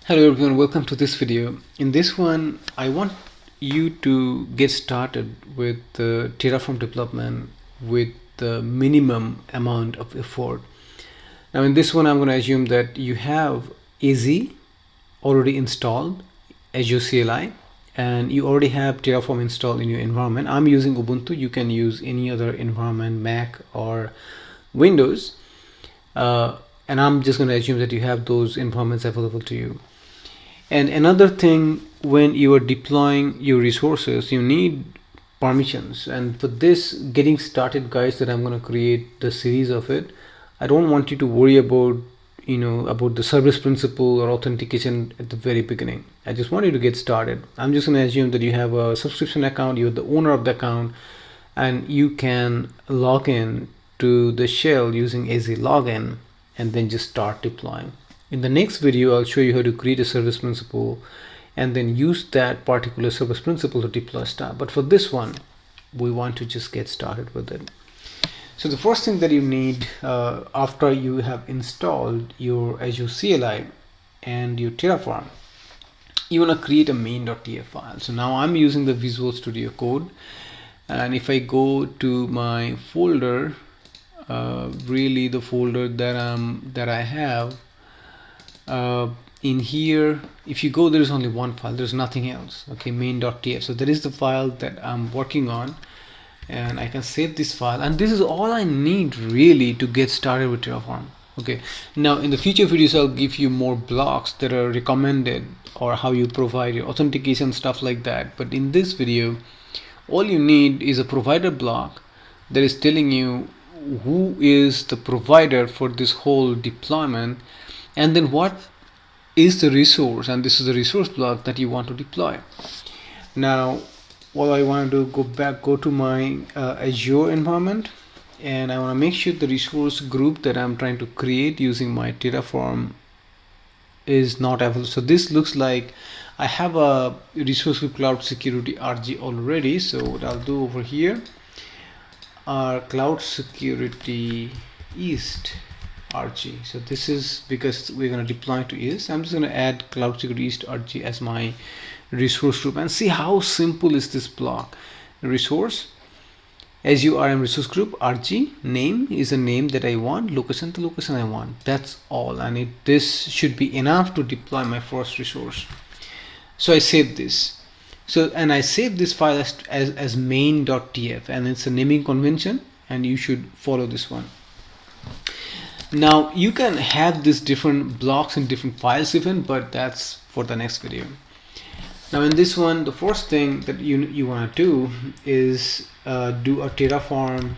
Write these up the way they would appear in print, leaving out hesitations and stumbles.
Hello everyone, welcome to this video. In this one, I want you to get started with the Terraform development with the minimum amount of effort. Now in this one, I'm going to assume that you have AZ already installed, Azure CLI, and you already have Terraform installed in your environment. I'm using Ubuntu. You can use any other environment, Mac or Windows. And I'm just going to assume that you have those environments available to you. And another thing, when you are deploying your resources, you need permissions. And for this getting started guys that I'm going to create the series of it, I don't want you to worry about about the service principal or authentication at the very beginning. I just want you to get started. I'm just going to assume that you have a subscription account, you're the owner of the account, and you can log in to the shell using AZ login and then just start deploying. In the next video, I'll show you how to create a service principal and then use that particular service principal to deploy stuff. But for this one, we want to just get started with it. So the first thing that you need after you have installed your Azure CLI and your Terraform, you want to create a main.tf file. So now I'm using the Visual Studio Code, and if I go to my folder, really the folder that I have in here, if you go, there's only one file, there's nothing else. Okay, main.tf. So that is the file that I'm working on, and I can save this file, and this is all I need really to get started with Terraform. Okay, now in the future videos I'll give you more blocks that are recommended, or how you provide your authentication, stuff like that. But in this video, all you need is a provider block that is telling you who is the provider for this whole deployment, and then what is the resource, and this is the resource block that you want to deploy. Now what I want to do, go to my Azure environment, and I want to make sure the resource group that I'm trying to create using my Terraform is not available. So this looks like I have a resource group cloud security RG already. So what I'll do over here are cloud security east RG. So this is because we're going to deploy to east. I'm just going to add cloud security east RG as my resource group, and see how simple is this block. Resource azurerm resource group RG, name is a name that I want, location the location I want. That's all, and this should be enough to deploy my first resource. So I save this. So, and I save this file as main.tf, and it's a naming convention, and you should follow this one. Now you can have these different blocks in different files even, but that's for the next video. Now in this one, the first thing that you want to do is do a Terraform,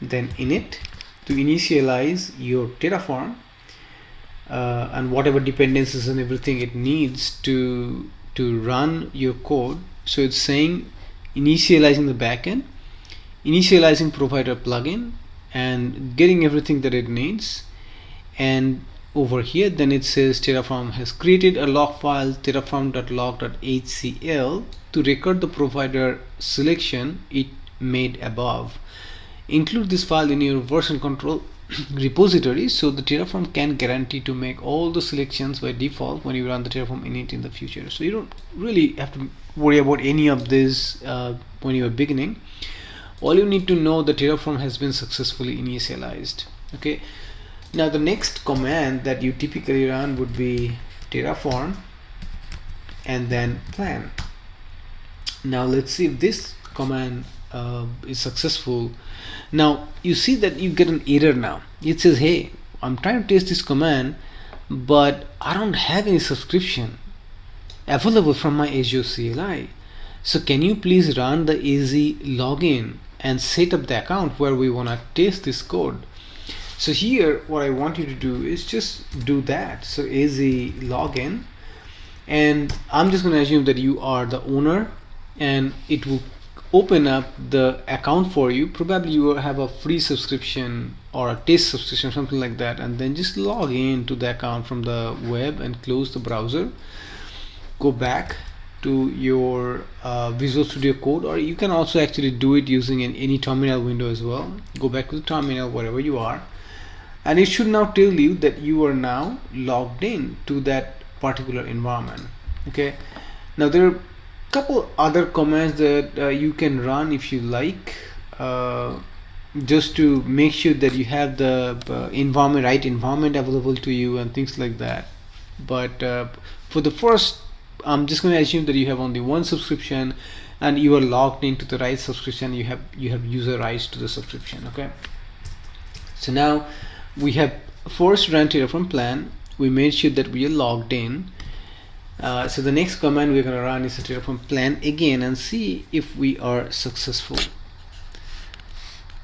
then init, to initialize your Terraform and whatever dependencies and everything it needs to run your code. So it's saying initializing the backend, initializing provider plugin, and getting everything that it needs. And over here then it says Terraform has created a log file terraform.log.hcl to record the provider selection it made above. Include this file in your version control repository, so the Terraform can guarantee to make all the selections by default when you run the Terraform init in the future. So you don't really have to worry about any of this when you are beginning. All you need to know, the Terraform has been successfully initialized. Okay, now the next command that you typically run would be Terraform and then plan. Now let's see if this command is successful. Now you see that you get an error. Now it says, hey, I'm trying to test this command, but I don't have any subscription available from my Azure CLI. So can you please run the AZ login and set up the account where we want to test this code? So here what I want you to do is just do that. So AZ login, and I'm just going to assume that you are the owner, and it will open up the account for you. Probably you will have a free subscription or a test subscription, something like that, and then just log in to the account from the web and close the browser. Go back to your Visual Studio Code, or you can also actually do it using any terminal window as well. Go back to the terminal wherever you are, and it should now tell you that you are now logged in to that particular environment. Okay, now there are a couple other commands that you can run if you like, just to make sure that you have the right environment available to you and things like that. But for the first, I'm just going to assume that you have only one subscription and you are logged into the right subscription. You have user rights to the subscription. Okay, so now we have first run Terraform plan. We made sure that we are logged in. So the next command we're going to run is a Terraform plan again and see if we are successful.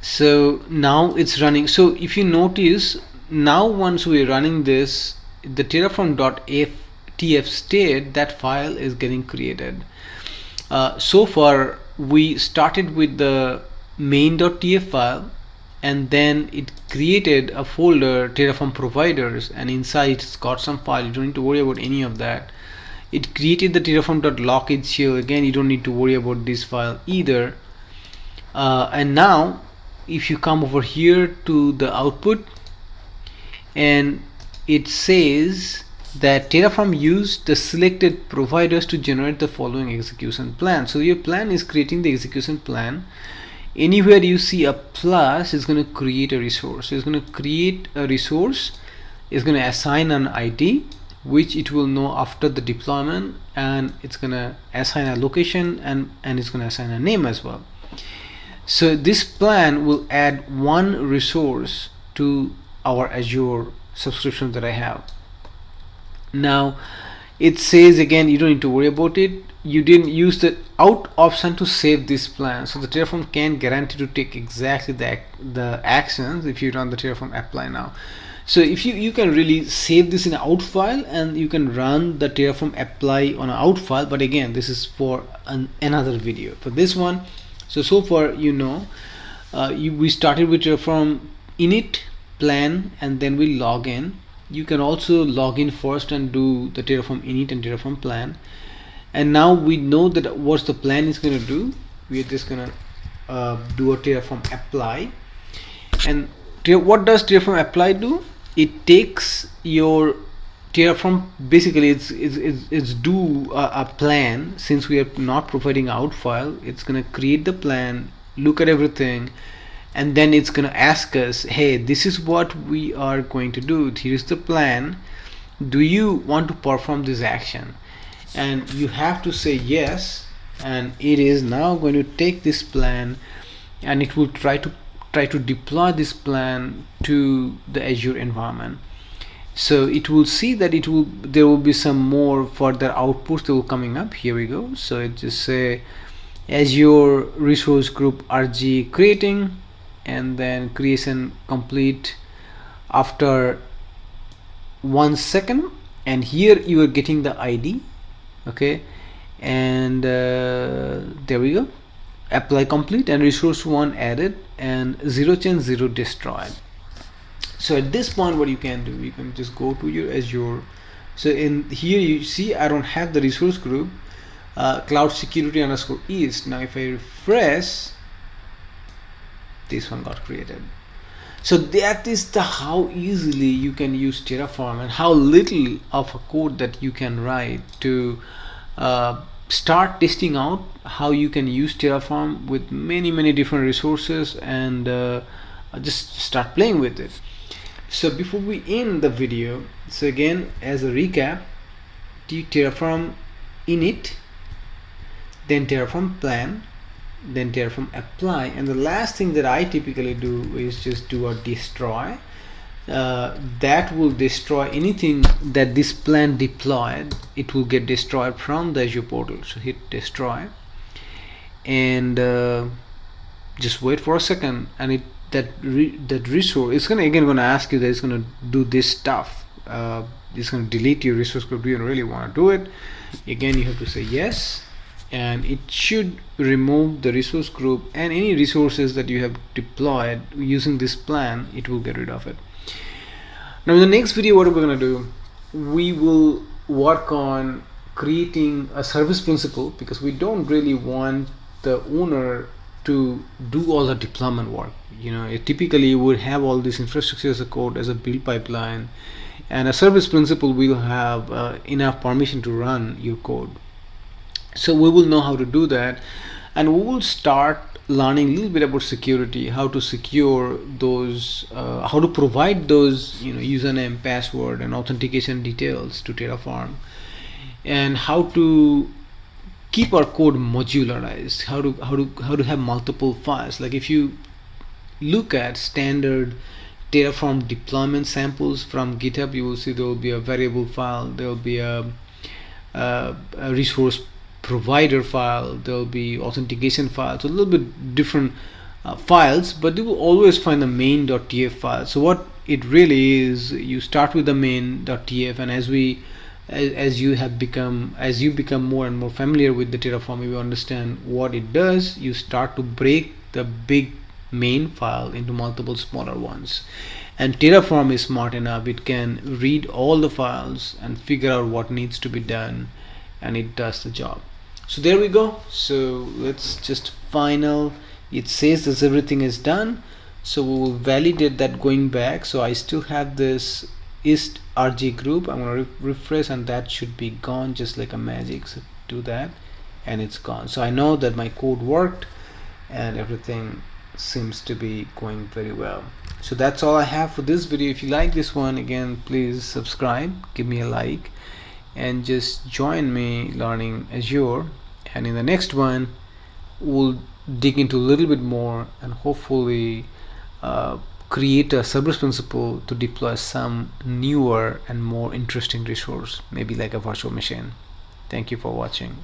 So now it's running. So if you notice, now once we're running this, the terraform.tf state, that file is getting created. So far we started with the main.tf file, and then it created a folder Terraform providers, and inside it's got some file. You don't need to worry about any of that. It created the terraform.lock HCL. Again, you don't need to worry about this file either. And now if you come over here to the output, and it says that Terraform used the selected providers to generate the following execution plan. So your plan is creating the execution plan. Anywhere you see a plus, it's going to create a resource. So it's going to create a resource, it's going to assign an ID which it will know after the deployment, and it's going to assign a location, and it's going to assign a name as well. So this plan will add one resource to our Azure subscription that I have. Now it says again, you don't need to worry about it. You didn't use the out option to save this plan, so the Terraform can guarantee to take exactly the actions if you run the Terraform apply now. So if you can really save this in an out file, and you can run the Terraform apply on an out file, but again, this is for another video. For this one, so far, you know, we started with Terraform init plan, and then we log in. You can also log in first and do the Terraform init and Terraform plan. And now we know that what the plan is going to do. We are just going to do a Terraform apply. And what does Terraform apply do? It takes your Terraform, basically it's do a plan. Since we are not providing out file, it's going to create the plan, look at everything, and then it's going to ask us, hey, this is what we are going to do, here is the plan, do you want to perform this action? And you have to say yes, and it is now going to take this plan, and it will try to deploy this plan to the Azure environment. So it will see that there will be some more further outputs that will coming up. Here we go. So it just say Azure resource group RG creating, and then creation complete after 1 second, and here you are getting the ID. Okay, and there we go, apply complete, and resource 1 added, and 0 change 0 destroyed. So at this point, what you can do, you can just go to your Azure. So in here you see I don't have the resource group, cloud security underscore east. Now if I refresh, this one got created. So that is the how easily you can use Terraform, and how little of a code that you can write to start testing out how you can use Terraform with many different resources, and just start playing with it. So before we end the video, so again as a recap, Terraform init, then Terraform plan, then Terraform apply, and the last thing that I typically do is just do a destroy. That will destroy anything that this plan deployed. It will get destroyed from the Azure portal. So hit destroy, and just wait for a second, and that resource, it's gonna ask you that it's gonna do this stuff. It's gonna delete your resource group. Do you really want to do it? Again, you have to say yes, and it should remove the resource group and any resources that you have deployed using this plan. It will get rid of it. Now in the next video, what we're going to do, we will work on creating a service principal, because we don't really want the owner to do all the deployment work. You know, it typically would have all this infrastructure as a code, as a build pipeline, and a service principal will have enough permission to run your code. So we will know how to do that, and we will start learning a little bit about security, how to secure those, how to provide those, username, password, and authentication details to Terraform, and how to keep our code modularized, how to have multiple files. Like if you look at standard Terraform deployment samples from GitHub, you will see there will be a variable file, there will be a resource provider file, there will be authentication files, so a little bit different files, but you will always find the main.tf file. So what it really is, you start with the main.tf, and as you become more and more familiar with the Terraform, you understand what it does, you start to break the big main file into multiple smaller ones. And Terraform is smart enough, it can read all the files and figure out what needs to be done, and it does the job. So there we go. So let's just final. It says that everything is done, so we will validate that going back. So I still have this ist rg group. I'm going to refresh, and that should be gone just like a magic. So do that, and it's gone. So I know that my code worked and everything seems to be going very well. So that's all I have for this video. If you like this one, again, please subscribe, give me a like, and just join me learning Azure. And in the next one, we'll dig into a little bit more and hopefully create a service principal to deploy some newer and more interesting resource, maybe like a virtual machine. Thank you for watching.